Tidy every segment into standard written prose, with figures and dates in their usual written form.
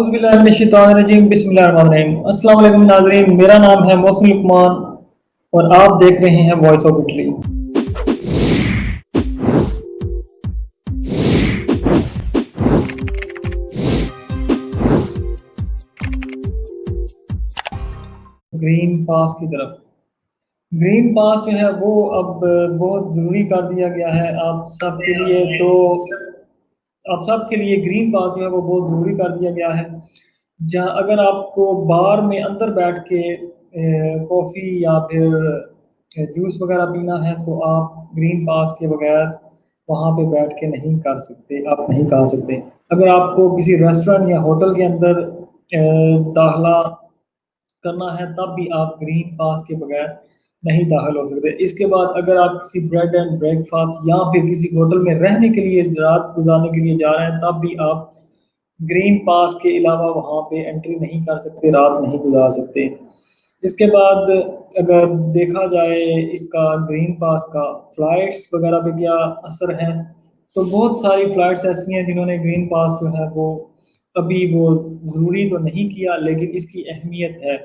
औज़ुबिल्लाहिमिनश्शैतानिर्रजीम बिस्मिल्लाहिर्रहमानिर्रहीम। अस्सलाम वालेकुम नाज़रीन, मेरा नाम है मोहसिन लुकमान और आप देख रहे हैं वॉइस ऑफ इटली। ग्रीन पास की तरफ। ग्रीन पास जो है वो अब बहुत ज़रूरी कर दिया गया है आप सबके लिए। तो अब सबके लिए ग्रीन पास जो है वो बहुत ज़रूरी कर दिया गया है। जहाँ अगर आपको बार में अंदर बैठ के कॉफ़ी या फिर जूस वगैरह पीना है तो आप ग्रीन पास के बगैर वहाँ पे बैठ के नहीं कर सकते, आप नहीं खा सकते। अगर आपको किसी रेस्टोरेंट या होटल के अंदर दाखिला करना है तब भी आप ग्रीन पास के बगैर नहीं दाखिल हो सकते। इसके बाद अगर आप किसी ब्रेड एंड ब्रेकफास्ट या फिर किसी होटल में रहने के लिए रात गुज़ारने के लिए जा रहे हैं तब भी आप ग्रीन पास के अलावा वहाँ पे एंट्री नहीं कर सकते, रात नहीं गुज़ार सकते। इसके बाद अगर देखा जाए इसका ग्रीन पास का फ़्लाइट्स वग़ैरह पे क्या असर है, तो बहुत सारी फ़्लाइट्स ऐसी हैं जिन्होंने ग्रीन पास जो है वो अभी वो ज़रूरी तो नहीं किया लेकिन इसकी अहमियत है।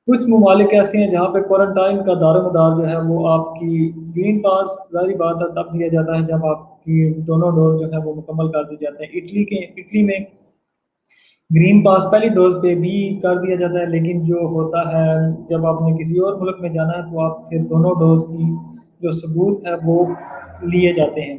कुछ ममालिक ऐसे हैं जहाँ पे क्वारंटाइन का दारोमदार जो है वो आपकी ग्रीन पास ज़ाहिर-सी बात है तब दिया जाता है जब आपकी दोनों डोज़ जो है वो मुकम्मल कर दिए जाते हैं। इटली में ग्रीन पास पहली डोज़ पे भी कर दिया जाता है लेकिन जो होता है जब आपने किसी और मुल्क में जाना है तो आपसे दोनों डोज़ की जो सबूत है वो लिए जाते हैं।